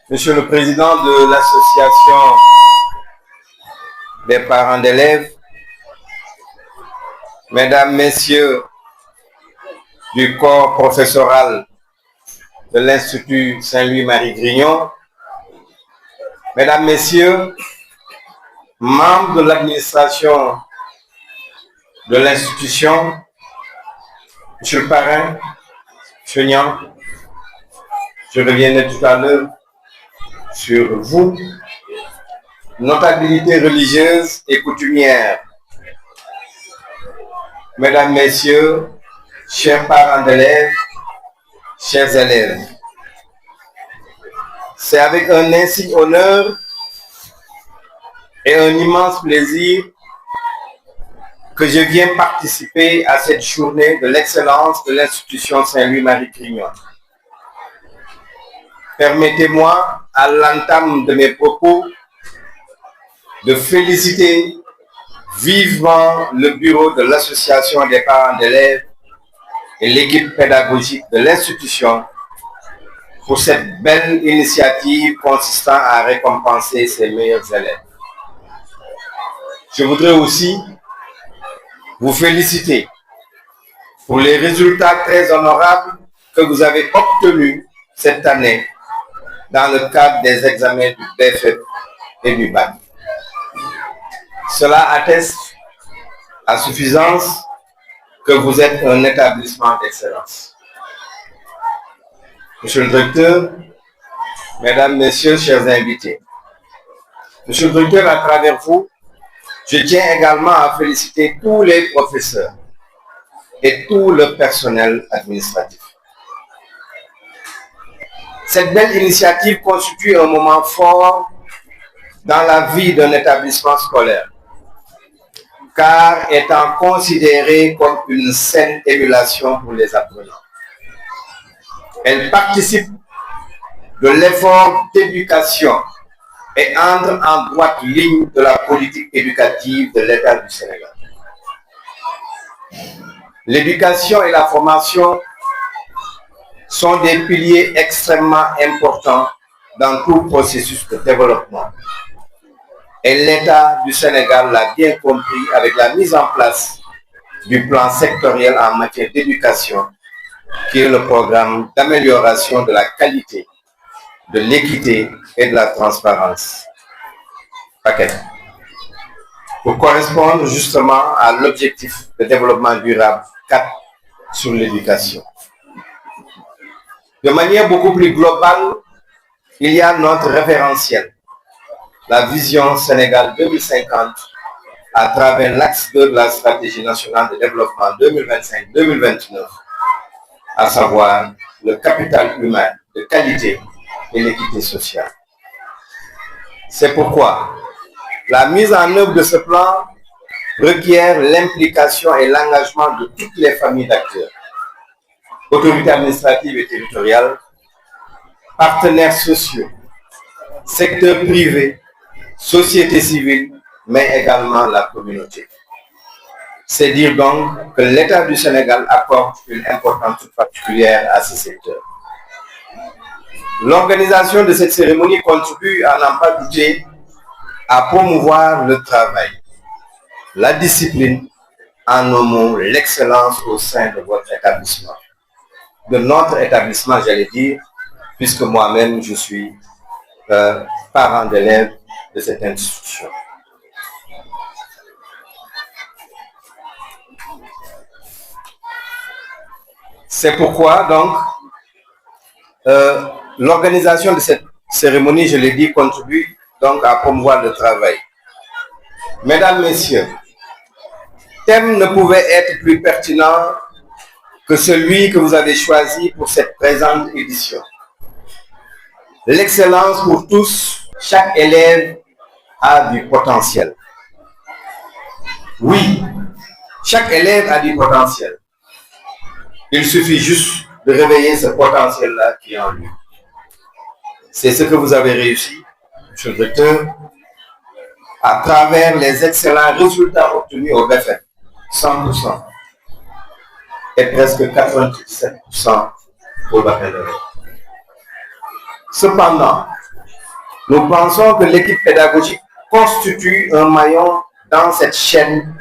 Monsieur le Président de l'Association des parents d'élèves, Mesdames, Messieurs du corps professoral de l'Institut Saint-Louis-Marie-Grignon, Mesdames, Messieurs, membres de l'administration de l'institution, Monsieur le parrain, Monsieur Niang, je reviendrai tout à l'heure sur vous, notabilité religieuse et coutumière. Mesdames, Messieurs, chers parents d'élèves, chers élèves, c'est avec un insigne honneur et un immense plaisir que je viens participer à cette journée de l'excellence de l'institution Saint-Louis-Marie-Grignon. Permettez-moi, à l'entame de mes propos, de féliciter vivement le bureau de l'association des parents d'élèves et l'équipe pédagogique de l'institution pour cette belle initiative consistant à récompenser ses meilleurs élèves. Je voudrais aussi vous féliciter pour les résultats très honorables que vous avez obtenus cette année dans le cadre des examens du BFEP et du BAC. Cela atteste à suffisance que vous êtes un établissement d'excellence. Monsieur le directeur, Mesdames, Messieurs, chers invités, Monsieur le directeur, à travers vous, je tiens également à féliciter tous les professeurs et tout le personnel administratif. Cette belle initiative constitue un moment fort dans la vie d'un établissement scolaire, car étant considérée comme une saine émulation pour les apprenants. Elle participe de l'effort d'éducation et entre en droite ligne de la politique éducative de l'État du Sénégal. L'éducation et la formation sont des piliers extrêmement importants dans tout processus de développement. Et l'État du Sénégal l'a bien compris avec la mise en place du plan sectoriel en matière d'éducation, qui est le programme d'amélioration de la qualité, de l'équité et de la transparence. Paquet. Pour correspondre justement à l'objectif de développement durable 4 sur l'éducation. De manière beaucoup plus globale, il y a notre référentiel, la vision Sénégal 2050, à travers l'axe 2 de la stratégie nationale de développement 2025-2029, à savoir le capital humain de qualité et l'équité sociale. C'est pourquoi la mise en œuvre de ce plan requiert l'implication et l'engagement de toutes les familles d'acteurs, autorités administratives et territoriales, partenaires sociaux, secteur privé, société civile, mais également la communauté. C'est dire donc que l'État du Sénégal accorde une importance toute particulière à ce secteur. L'organisation de cette cérémonie contribue, à n'en pas douter, à promouvoir le travail, la discipline, en un mot, l'excellence au sein de votre établissement. De notre établissement, j'allais dire, puisque moi-même, je suis parent d'élève de cette institution. C'est pourquoi, donc, l'organisation de cette cérémonie, je l'ai dit, contribue donc à promouvoir le travail. Mesdames, Messieurs, thème ne pouvait être plus pertinent que celui que vous avez choisi pour cette présente édition. L'excellence pour tous, chaque élève a du potentiel. Oui, chaque élève a du potentiel. Il suffit juste de réveiller ce potentiel-là qui est en lui. C'est ce que vous avez réussi, Monsieur le directeur, à travers les excellents résultats obtenus au BFEP, 100%, et presque 97% au baccalauréat. Cependant, Nous pensons que l'équipe pédagogique constitue un maillon dans cette chaîne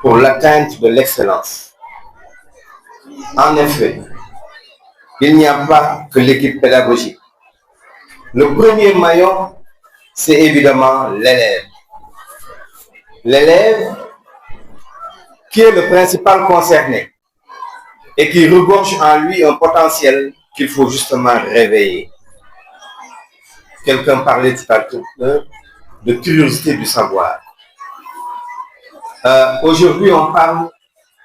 pour l'atteinte de l'excellence. En effet, il n'y a pas que l'équipe pédagogique. Le premier maillon, c'est évidemment l'élève. L'élève qui est le principal concerné et qui regorge en lui un potentiel qu'il faut justement réveiller. Quelqu'un parlait tout à l'heure de curiosité du savoir. Aujourd'hui, on parle,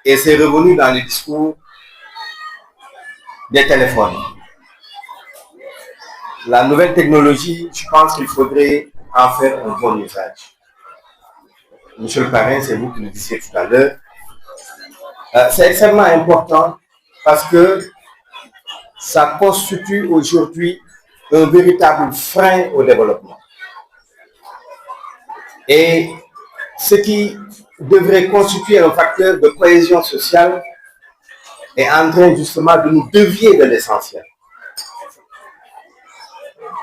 et c'est revenu dans les discours, des téléphones. La nouvelle technologie, je pense qu'il faudrait en faire un bon usage. Monsieur le parrain, c'est vous qui le disiez tout à l'heure. C'est extrêmement important parce que ça constitue aujourd'hui un véritable frein au développement. Et ce qui devrait constituer un facteur de cohésion sociale est en train justement de nous dévier de l'essentiel.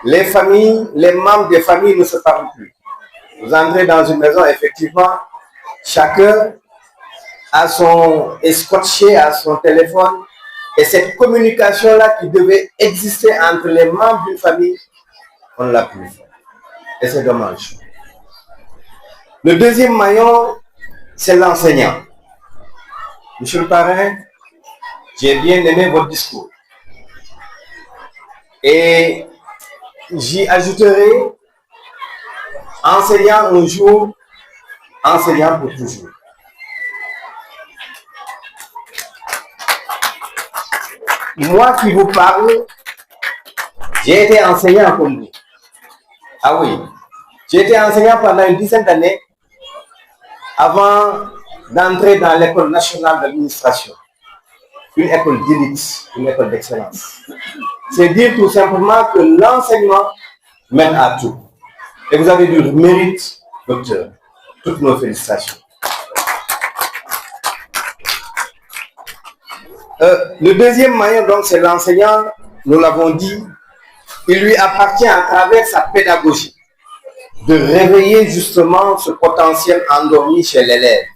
Les familles, les membres des familles ne se parlent plus. Vous entrez dans une maison, effectivement, chacun est scotché à son téléphone, et cette communication-là qui devait exister entre les membres d'une famille, on ne l'a plus. Et c'est dommage. Le deuxième maillon, c'est l'enseignant. Monsieur le parrain, j'ai bien aimé votre discours. Et j'y ajouterai enseignant un jour, enseignant pour toujours. Moi qui vous parle, j'ai été enseignant comme vous. Ah oui, j'ai été enseignant pendant une dizaine d'années avant d'entrer dans l'école nationale d'administration. Une école d'élite, une école d'excellence. C'est dire tout simplement que l'enseignement mène à tout. Et vous avez du mérite, docteur. Toutes nos félicitations. Le deuxième maillon, donc, c'est l'enseignant. Nous l'avons dit, il lui appartient à travers sa pédagogie de réveiller justement ce potentiel endormi chez l'élève.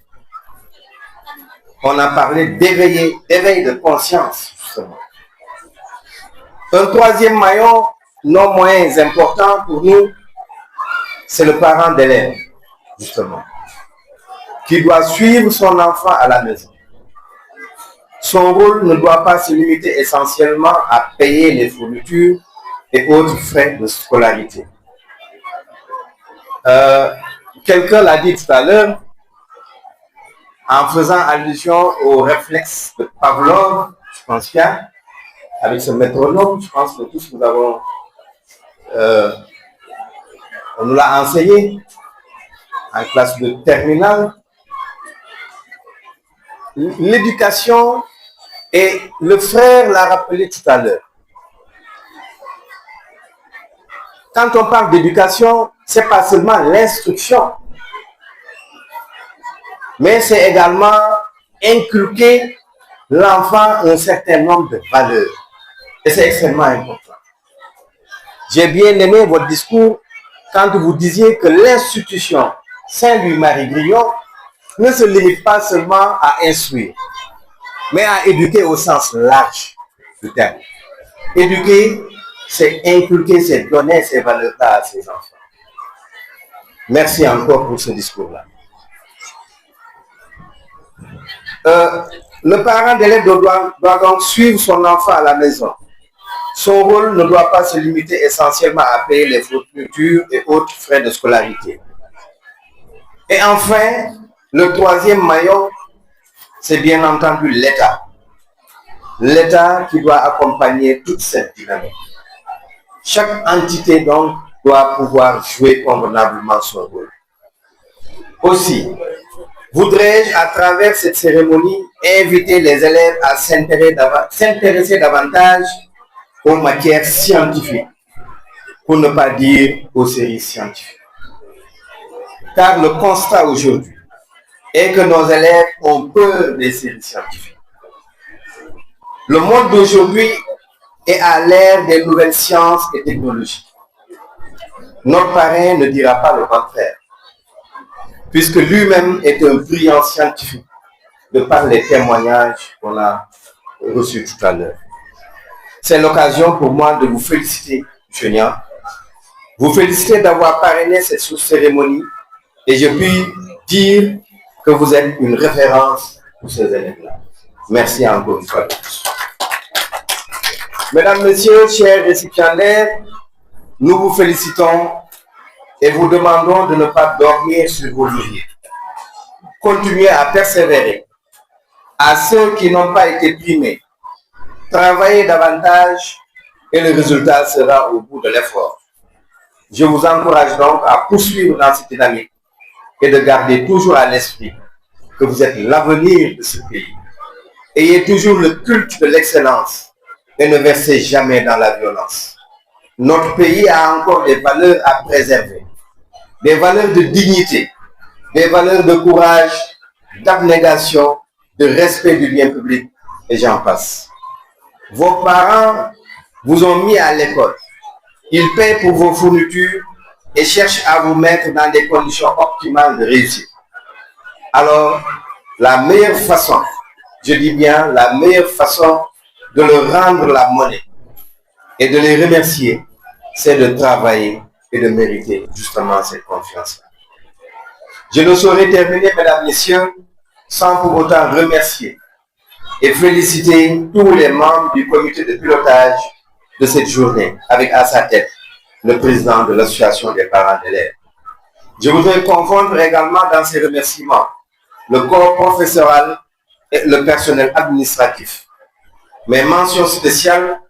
On a parlé d'éveil de conscience, justement. Un troisième maillon, non moins important pour nous, c'est le parent d'élève, justement, qui doit suivre son enfant à la maison. Son rôle ne doit pas se limiter essentiellement à payer les fournitures et autres frais de scolarité. Quelqu'un l'a dit tout à l'heure, en faisant allusion au réflexe de Pavlov, je pense qu'il y a, avec ce métronome, je pense que tous nous avons, on nous l'a enseigné en classe de terminale. L'éducation, et le frère l'a rappelé tout à l'heure. Quand on parle d'éducation, ce n'est pas seulement l'instruction, mais c'est également inculquer l'enfant un certain nombre de valeurs. Et c'est extrêmement important. J'ai bien aimé votre discours quand vous disiez que l'institution Saint-Louis-Marie-Grillon ne se limite pas seulement à instruire, mais à éduquer au sens large du terme. Éduquer, c'est inculquer, c'est donner ces valeurs-là à ses enfants. Merci encore pour ce discours-là. Le parent d'élève doit donc suivre son enfant à la maison. Son rôle ne doit pas se limiter essentiellement à payer les fournitures et autres frais de scolarité. Et enfin, le troisième maillon, c'est bien entendu l'État. L'État qui doit accompagner toute cette dynamique. Chaque entité, donc, doit pouvoir jouer convenablement son rôle. Aussi, voudrais-je, à travers cette cérémonie, inviter les élèves à s'intéresser davantage aux matières scientifiques, pour ne pas dire aux séries scientifiques. Car le constat aujourd'hui est que nos élèves ont peur des séries scientifiques. Le monde d'aujourd'hui est à l'ère des nouvelles sciences et technologies. Notre parrain ne dira pas le contraire, puisque lui-même est un brillant scientifique de par les témoignages qu'on a reçus tout à l'heure. C'est l'occasion pour moi de vous féliciter, M. Niang, vous féliciter d'avoir parrainé cette cérémonie et je puis dire que vous êtes une référence pour ces élèves-là. Merci encore une fois de plus. Mesdames, Messieurs, chers récipiendaires, nous vous félicitons et vous demandons de ne pas dormir sur vos lauriers. Continuez à persévérer. À ceux qui n'ont pas été primés, travaillez davantage et le résultat sera au bout de l'effort. Je vous encourage donc à poursuivre dans cette dynamique et de garder toujours à l'esprit que vous êtes l'avenir de ce pays. Ayez toujours le culte de l'excellence et ne versez jamais dans la violence. Notre pays a encore des valeurs à préserver, des valeurs de dignité, des valeurs de courage, d'abnégation, de respect du bien public, et j'en passe. Vos parents vous ont mis à l'école. Ils paient pour vos fournitures et cherchent à vous mettre dans des conditions optimales de réussite. Alors, la meilleure façon, je dis bien la meilleure façon de leur rendre la monnaie et de les remercier, c'est de travailler et de mériter justement cette confiance-là. Je ne saurais terminer, mesdames, messieurs, sans pour autant remercier et féliciter tous les membres du comité de pilotage de cette journée, avec à sa tête le président de l'association des parents d'élèves. Je voudrais confondre également dans ces remerciements le corps professoral et le personnel administratif. Mes mentions spéciales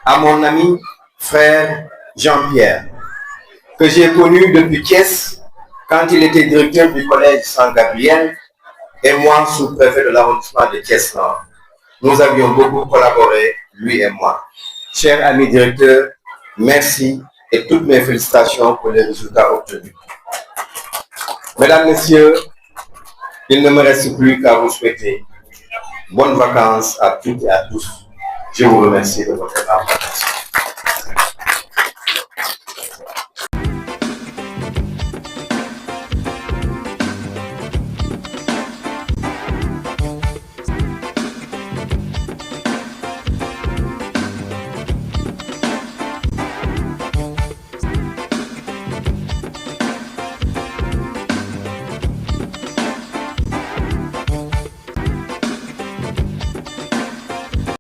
à mon ami, frère Jean-Pierre, que j'ai connu depuis Thiès quand il était directeur du collège Saint-Gabriel et moi sous-préfet de l'arrondissement de Thiès-Nord. Nous avions beaucoup collaboré, lui et moi. Cher ami directeur, merci et toutes mes félicitations pour les résultats obtenus. Mesdames, Messieurs, il ne me reste plus qu'à vous souhaiter bonnes vacances à toutes et à tous. Je vous remercie de votre attention.